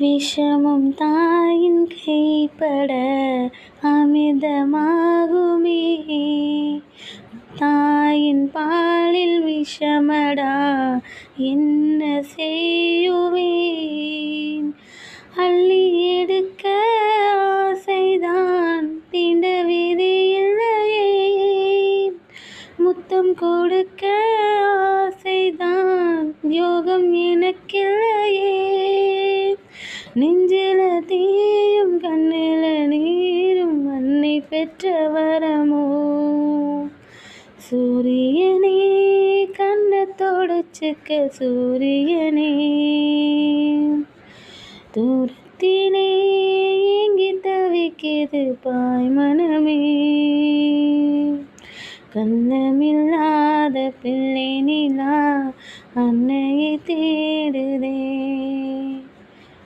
விஷமும் தாயின் கைப்பட அமிர்தமாகுமே. தாயின் பாலில் விஷமடா என்ன செய்யுவேன்? அள்ளி எடுக்க ஆசைதான் தீண்ட விதியில்லையே. முத்தம் கொடுக்க ஆசைதான் யோகம் எனக்கில்லையே. நெஞ்சில தீயும் கண்ணில நீரும் அன்னை பெற்ற வரமோ. சூரியனே கண்ணை தொடச்சுக்க சூரியனே. தூரத்திலே ஏங்கி தவிக்குது பாய்மனமே. கண்ணமில்லாத பிள்ளை நிலா அன்னையை தேடுதே.